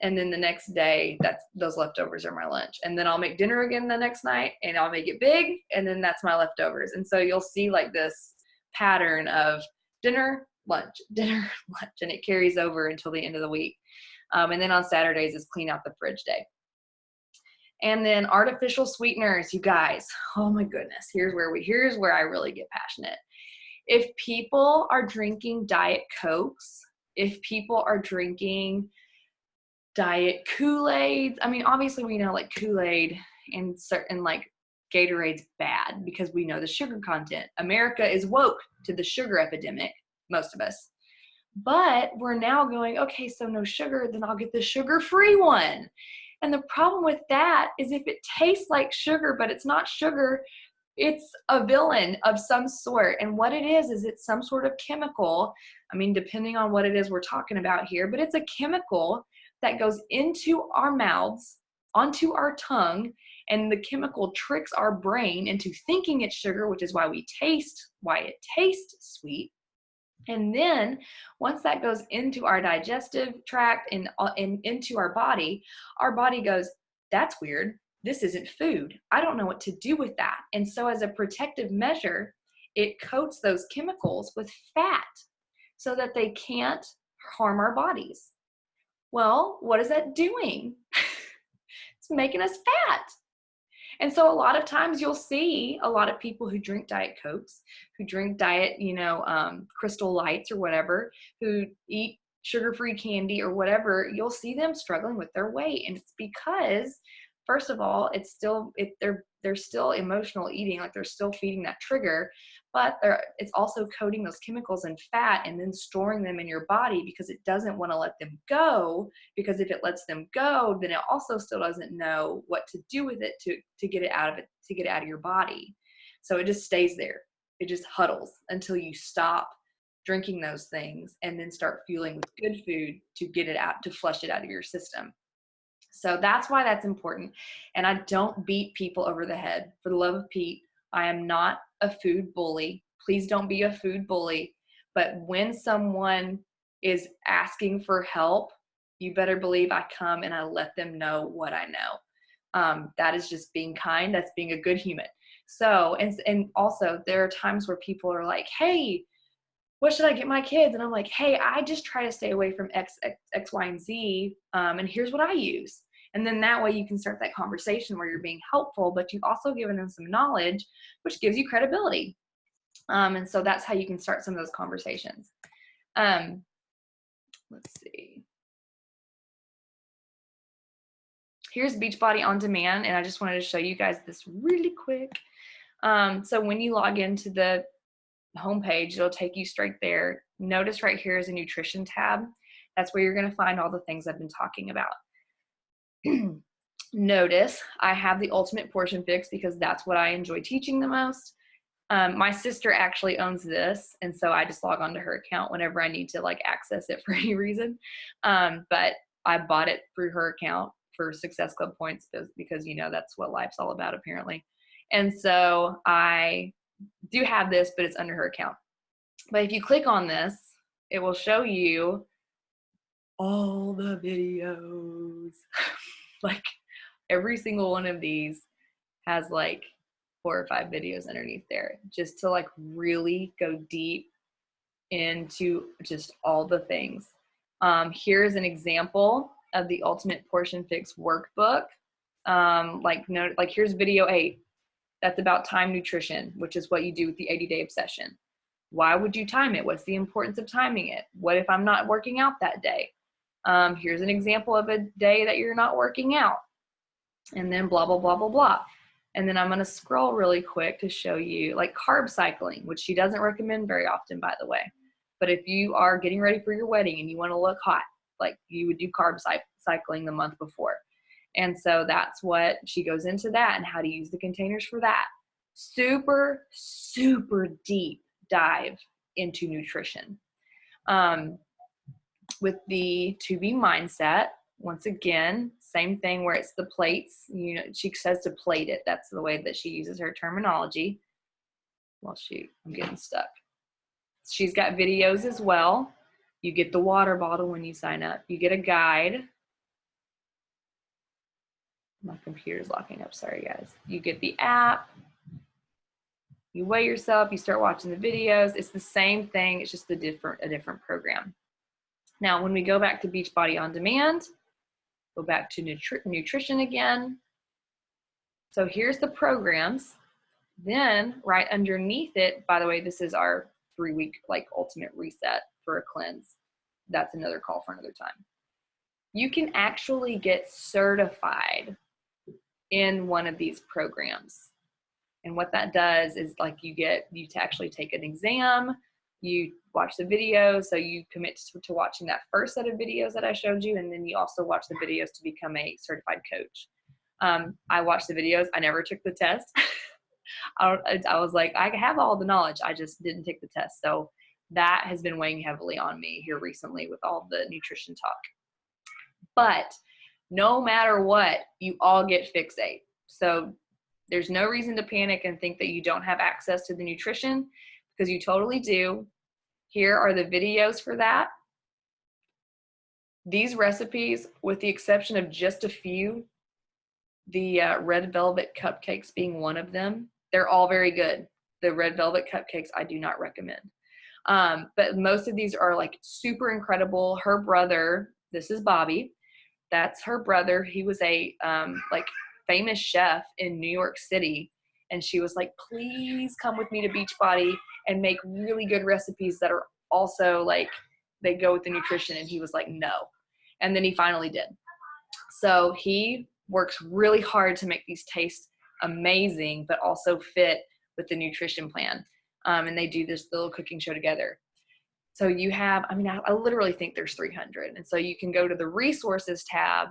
Speaker 1: and then the next day, those leftovers are my lunch. And then I'll make dinner again the next night, and I'll make it big, and then that's my leftovers. And so you'll see like this pattern of dinner, lunch, and it carries over until the end of the week. And then on Saturdays is clean out the fridge day. And then artificial sweeteners, you guys, oh my goodness, here's where I really get passionate. If people are drinking Diet Cokes, if people are drinking diet Kool-Aids. I mean, obviously we know like Kool-Aid and certain like Gatorade's bad because we know the sugar content. America is woke to the sugar epidemic, most of us. But we're now going, okay, so no sugar, then I'll get the sugar-free one. And the problem with that is if it tastes like sugar, but it's not sugar, it's a villain of some sort. And what it is it's some sort of chemical. I mean, depending on what it is we're talking about here, but it's a chemical that goes into our mouths, onto our tongue, and the chemical tricks our brain into thinking it's sugar, which is why it tastes sweet. And then once that goes into our digestive tract and into our body goes, that's weird. This isn't food. I don't know what to do with that. And so as a protective measure, it coats those chemicals with fat so that they can't harm our bodies. Well, what is that doing? It's making us fat. And so a lot of times you'll see a lot of people who drink Diet Cokes, who drink diet, Crystal Lights or whatever, who eat sugar-free candy or whatever, you'll see them struggling with their weight. And it's because, first of all, they're still emotional eating, like they're still feeding that trigger, but it's also coating those chemicals in fat and then storing them in your body because it doesn't want to let them go, because if it lets them go, then it also still doesn't know what to do with it to get it out of your body. So it just stays there. It just huddles until you stop drinking those things and then start fueling with good food to get it out, to flush it out of your system. So that's why that's important. And I don't beat people over the head. For the love of Pete, I am not a food bully. Please don't be a food bully. But when someone is asking for help, you better believe I come and I let them know what I know. That is just being kind. That's being a good human. So, and also there are times where people are like, hey, what should I get my kids? And I'm like, hey, I just try to stay away from X, Y, and Z. And here's what I use. And then that way you can start that conversation where you're being helpful, but you've also given them some knowledge, which gives you credibility. And so that's how you can start some of those conversations. Let's see. Here's Beachbody On Demand, and I just wanted to show you guys this really quick. So when you log into the homepage, it'll take you straight there. Notice right here is a nutrition tab. That's where you're going to find all the things I've been talking about. Notice I have the Ultimate Portion Fix because that's what I enjoy teaching the most. My sister actually owns this, and so I just log on to her account whenever I need to like access it for any reason. But I bought it through her account for Success Club points because that's what life's all about apparently. And so I do have this, but it's under her account. But if you click on this, it will show you all the videos. Like every single one of these has like 4 or 5 videos underneath there, just to like really go deep into just all the things. Here's an example of the Ultimate Portion Fix workbook. Here's video 8. That's about time nutrition, which is what you do with the 80-day obsession. Why would you time it? What's the importance of timing it? What if I'm not working out that day? Here's an example of a day that you're not working out. And then blah, blah, blah, blah, blah. And then I'm going to scroll really quick to show you like carb cycling, which she doesn't recommend very often, by the way. But if you are getting ready for your wedding and you want to look hot, like you would do carb cycling the month before. And so that's what she goes into that and how to use the containers for that. Super, super deep dive into nutrition. With the To Be mindset, once again, same thing where it's the plates. She says to plate it. That's the way that she uses her terminology. Well, shoot, I'm getting stuck. She's got videos as well. You get the water bottle when you sign up. You get a guide. My computer's locking up. Sorry, guys. You get the app. You weigh yourself. You start watching the videos. It's the same thing. It's just a different program. Now, when we go back to Beachbody On Demand, go back to nutrition again. So here's the programs. Then right underneath it, by the way, this is our 3-week like ultimate reset for a cleanse. That's another call for another time. you can actually get certified in one of these programs. And what that does is like you to actually take an exam, you watch the videos, so you commit to watching that first set of videos that I showed you, and then you also watch the videos to become a certified coach. I watched the videos. I never took the test. I was like, I have all the knowledge. I just didn't take the test. So that has been weighing heavily on me here recently with all the nutrition talk. But no matter what, you all get Fixate. So there's no reason to panic and think that you don't have access to the nutrition, because you totally do. Here are the videos for that. These recipes, with the exception of just a few, the red velvet cupcakes being one of them, they're all very good. The red velvet cupcakes I do not recommend. But most of these are like super incredible. Her brother, this is Bobby, that's her brother. He was a like famous chef in New York City. And she was like, please come with me to Beachbody and make really good recipes that are also like, they go with the nutrition. And he was like, no. And then he finally did. So he works really hard to make these taste amazing, but also fit with the nutrition plan. And they do this little cooking show together. So you have, I literally think there's 300. And so you can go to the resources tab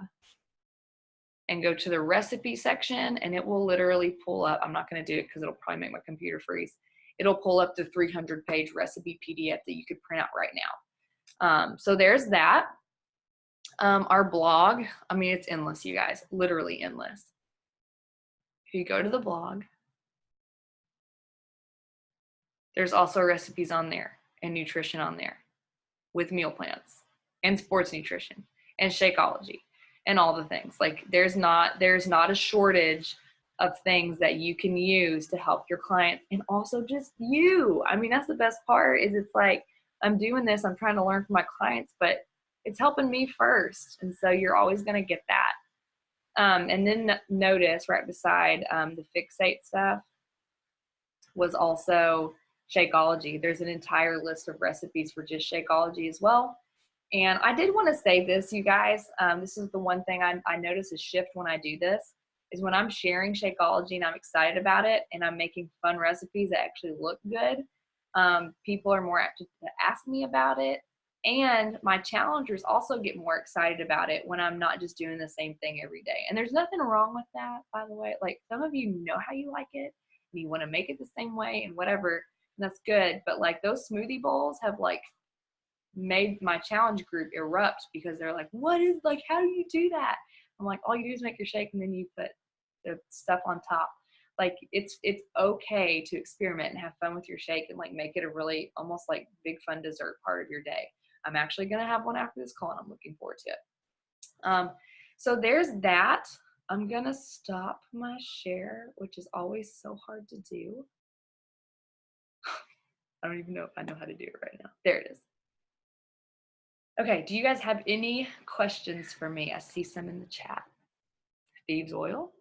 Speaker 1: and go to the recipe section, and it will literally pull up. I'm not going to do it because it'll probably make my computer freeze. It'll pull up the 300-page recipe PDF that you could print out right now. So there's that. Our blog, it's endless, you guys, literally endless. If you go to the blog, there's also recipes on there and nutrition on there with meal plans and sports nutrition and Shakeology and all the things. Like there's not a shortage of things that you can use to help your clients, and also just you. That's the best part, is it's like, I'm doing this, I'm trying to learn from my clients, but it's helping me first. And so you're always going to get that. And then notice right beside the Fixate stuff was also Shakeology. There's an entire list of recipes for just Shakeology as well. And I did want to say this, you guys, this is the one thing I notice a shift when I do this, is when I'm sharing Shakeology and I'm excited about it and I'm making fun recipes that actually look good, people are more apt to ask me about it. And my challengers also get more excited about it when I'm not just doing the same thing every day. And there's nothing wrong with that, by the way. Like, some of you know how you like it and you want to make it the same way and whatever, and that's good. But like, those smoothie bowls have like made my challenge group erupt, because they're like, how do you do that? I'm like, all you do is make your shake and then you put the stuff on top. Like, it's okay to experiment and have fun with your shake and like make it a really almost like big fun dessert part of your day. I'm actually going to have one after this call and I'm looking forward to it. So there's that. I'm going to stop my share, which is always so hard to do. I don't even know if I know how to do it right now. There it is. Okay, do you guys have any questions for me? I see some in the chat. Thieves oil.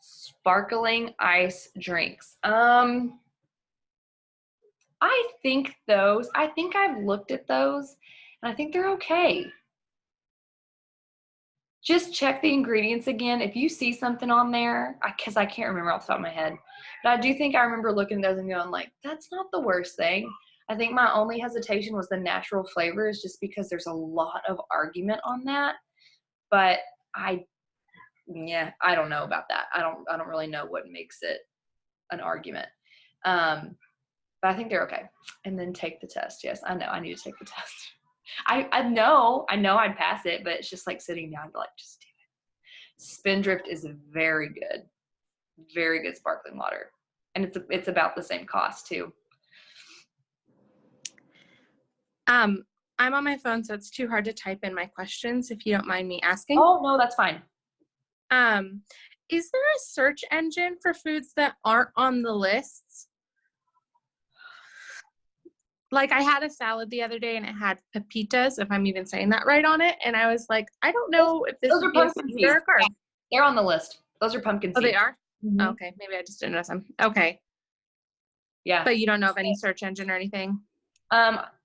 Speaker 1: Sparkling ice drinks. I think I've looked at those and I think they're okay. Just check the ingredients again. If you see something on there, because I can't remember off the top of my head, but I do think I remember looking at those and going like, that's not the worst thing. I think my only hesitation was the natural flavors, just because there's a lot of argument on that. But I don't know about that. I don't really know what makes it an argument. But I think they're okay. And then take the test. Yes, I know I need to take the test. I know I'd pass it, but it's just like sitting down to like, just do it. Spindrift is very good sparkling water. And it's about the same cost too.
Speaker 2: I'm on my phone, so it's too hard to type in my questions, if you don't mind me asking.
Speaker 1: Oh, no, that's fine.
Speaker 2: Is there a search engine for foods that aren't on the lists? Like, I had a salad the other day and it had pepitas, if I'm even saying that right, on it. And I was like, I don't know if this would be a sweet or a carb.
Speaker 1: Yeah, they're on the list. Those are pumpkin seeds.
Speaker 2: Oh, they are?
Speaker 1: Mm-hmm.
Speaker 2: Okay, maybe I just didn't know them. Okay.
Speaker 1: Yeah.
Speaker 2: But you don't know of any search engine or anything?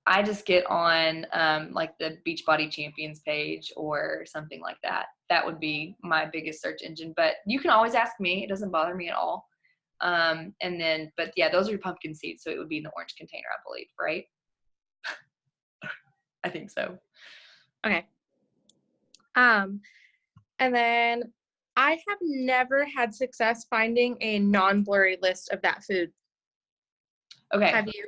Speaker 1: I just get on like the Beachbody Champions page or something like that. That would be my biggest search engine. But you can always ask me. It doesn't bother me at all. But yeah, those are pumpkin seeds. So it would be in the orange container, I believe, right? I think so.
Speaker 2: Okay. And then I have never had success finding a non-blurry list of that food.
Speaker 1: Okay.
Speaker 2: Have you?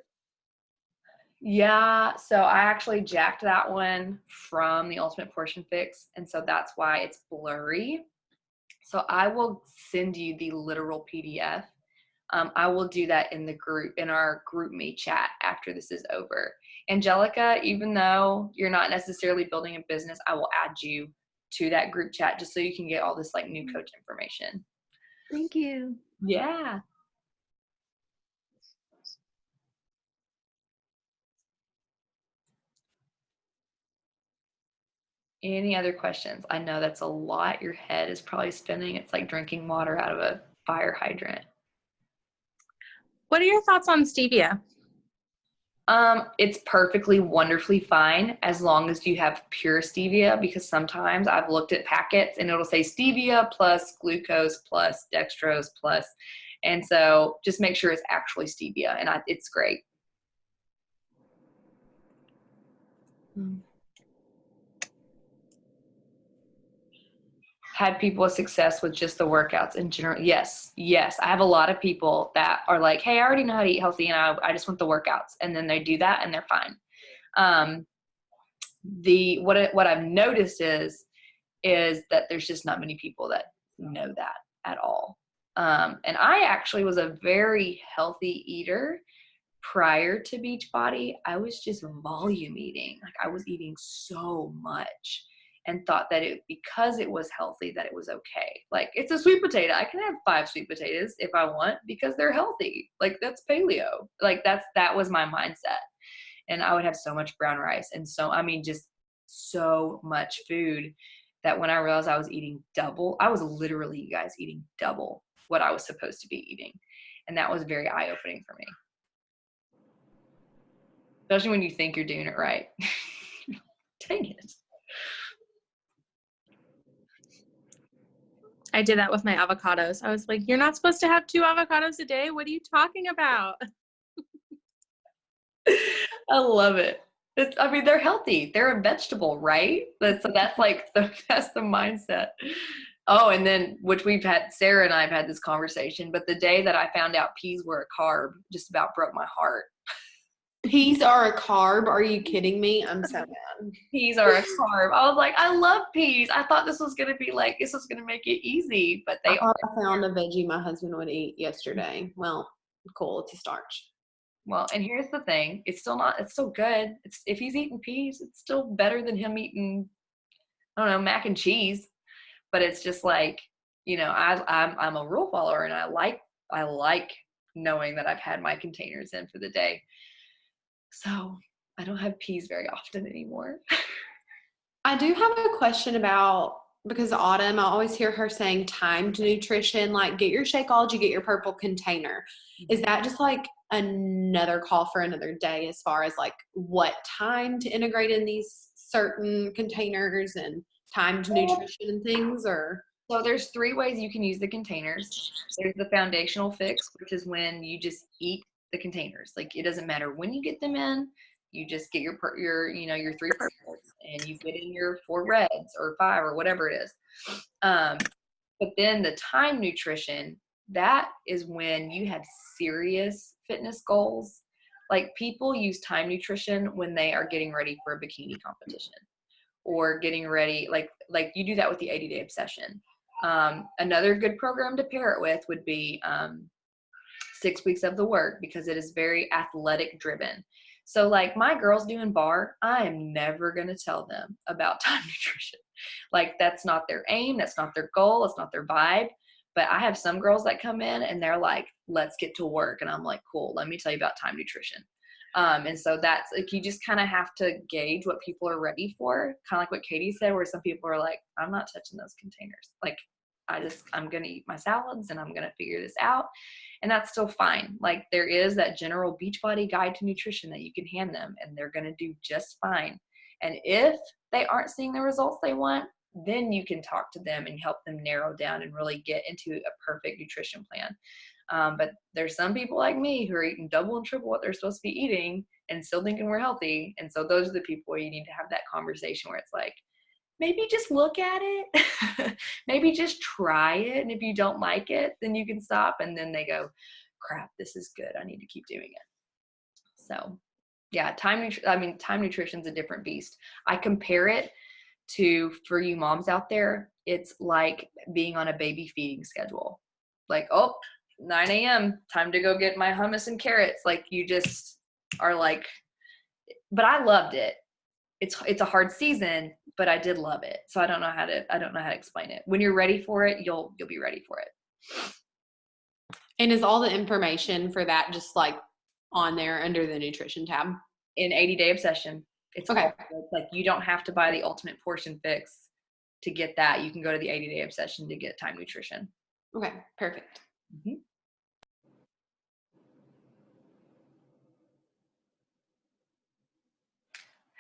Speaker 1: Yeah, so I actually jacked that one from the Ultimate Portion Fix, and so that's why it's blurry. So I will send you the literal PDF. I will do that in our GroupMe chat after this is over. Angelica, even though you're not necessarily building a business, I will add you to that group chat just so you can get all this like new coach information.
Speaker 3: Thank you.
Speaker 1: Yeah. Any other questions? I know that's a lot. Your head is probably spinning. It's like drinking water out of a fire hydrant.
Speaker 2: What are your thoughts on stevia?
Speaker 1: It's perfectly wonderfully fine as long as you have pure stevia, because sometimes I've looked at packets and it'll say stevia plus glucose plus dextrose plus, and so just make sure it's actually stevia, and it's great. Had people with success with just the workouts in general? Yes. I have a lot of people that are like, hey, I already know how to eat healthy and I just want the workouts. And then they do that and they're fine. What I've noticed is that there's just not many people that know that at all. And I actually was a very healthy eater prior to Beachbody. I was just volume eating. Like I was eating so much, and thought that because it was healthy, that it was okay. Like it's a sweet potato. I can have 5 sweet potatoes if I want because they're healthy. Like that's paleo. Like that was my mindset. And I would have so much brown rice. And so, just so much food that when I realized I was eating double, I was literally, you guys, eating double what I was supposed to be eating. And that was very eye-opening for me. Especially when you think you're doing it right. Dang it.
Speaker 2: I did that with my avocados. I was like, you're not supposed to have 2 avocados a day. What are you talking about?
Speaker 1: I love it. They're healthy. They're a vegetable, right? So that's like, that's the mindset. Oh, and then, which Sarah and I have had this conversation, but the day that I found out peas were a carb just about broke my heart.
Speaker 3: Peas are a carb? Are you kidding me? I'm so mad.
Speaker 1: Peas are a carb. I was like, I love peas. I thought this was going to be like, this was going to make it easy, but
Speaker 3: I found a veggie my husband would eat yesterday. Well, cool. It's a starch.
Speaker 1: Well, and here's the thing. It's still good. If he's eating peas, it's still better than him eating, I don't know, mac and cheese. But it's just like, I'm a rule follower, and I like knowing that I've had my containers in for the day. So I don't have peas very often anymore.
Speaker 3: I do have a question about, because Autumn, I always hear her saying timed nutrition, like get your Shakeology, get your purple container. Is that just like another call for another day as far as like what time to integrate in these certain containers and timed nutrition and things? Or
Speaker 1: so there's 3 ways you can use the containers. There's the foundational fix, which is when you just eat the containers. Like it doesn't matter when you get them in, you just get your 3 purples and you get in your 4 reds or 5 or whatever it is. But then the time nutrition, that is when you have serious fitness goals. Like people use time nutrition when they are getting ready for a bikini competition or getting ready, like you do that with the 80-day obsession. Another good program to pair it with would be 6 weeks of the work, because it is very athletic driven. So like my girls doing bar, I am never going to tell them about time nutrition. Like that's not their aim. That's not their goal. That's not their vibe. But I have some girls that come in and they're like, let's get to work. And I'm like, cool, let me tell you about time nutrition. And so that's like, you just kind of have to gauge what people are ready for. Kind of like what Katie said, where some people are like, I'm not touching those containers. Like I'm going to eat my salads and I'm going to figure this out. And that's still fine. Like there is that general Beachbody guide to nutrition that you can hand them and they're going to do just fine. And if they aren't seeing the results they want, then you can talk to them and help them narrow down and really get into a perfect nutrition plan. But there's some people like me who are eating double and triple what they're supposed to be eating and still thinking we're healthy. And so those are the people where you need to have that conversation where it's like, maybe just look at it. Maybe just try it. And if you don't like it, then you can stop. And then they go, crap, this is good. I need to keep doing it. So yeah, time nutrition is a different beast. I compare it to, for you moms out there, it's like being on a baby feeding schedule. Like, oh, 9 a.m., time to go get my hummus and carrots. Like you just are like, but I loved it. It's a hard season, but I did love it. So I don't know how to explain it. When you're ready for it, you'll be ready for it.
Speaker 3: And is all the information for that just like on there under the nutrition tab?
Speaker 1: In 80-Day Obsession. It's
Speaker 3: okay.
Speaker 1: It's like you don't have to buy the Ultimate Portion Fix to get that. You can go to the 80-Day Obsession to get Time Nutrition.
Speaker 3: Okay, perfect.
Speaker 1: Mm-hmm.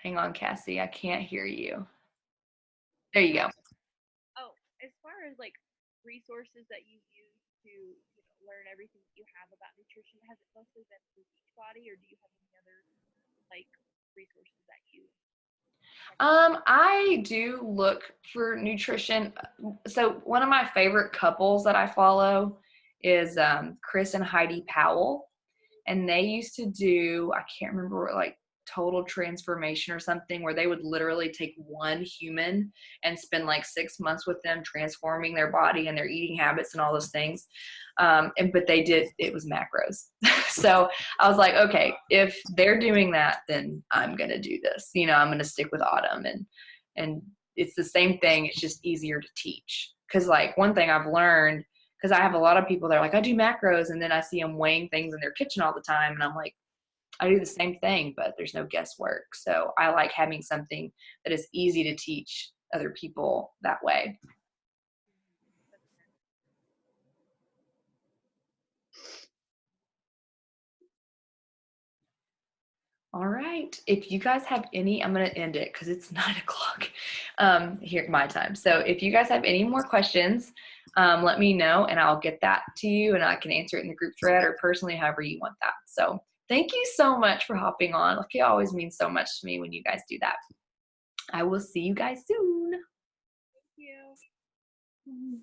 Speaker 1: Hang on, Cassie. I can't hear you. There you go.
Speaker 4: Oh, as far as like resources that you use to learn everything that you have about nutrition, has it mostly been through Beachbody, or do you have any other like resources that you?
Speaker 1: I do look for nutrition. So one of my favorite couples that I follow is Chris and Heidi Powell, and they used to do, I can't remember, like Total Transformation or something, where they would literally take one human and spend like 6 months with them transforming their body and their eating habits and all those things. But they did, it was macros. So I was like, okay, if they're doing that, then I'm going to do this. I'm going to stick with Autumn, and it's the same thing. It's just easier to teach. Cause like one thing I've learned, cause I have a lot of people that are like, I do macros, and then I see them weighing things in their kitchen all the time. And I'm like, I do the same thing, but there's no guesswork. So I like having something that is easy to teach other people that way. All right. If you guys have any, I'm going to end it because it's 9 o'clock here my time. So if you guys have any more questions, let me know and I'll get that to you and I can answer it in the group thread or personally, however you want that. So thank you so much for hopping on. Like, it always means so much to me when you guys do that. I will see you guys soon.
Speaker 4: Thank you.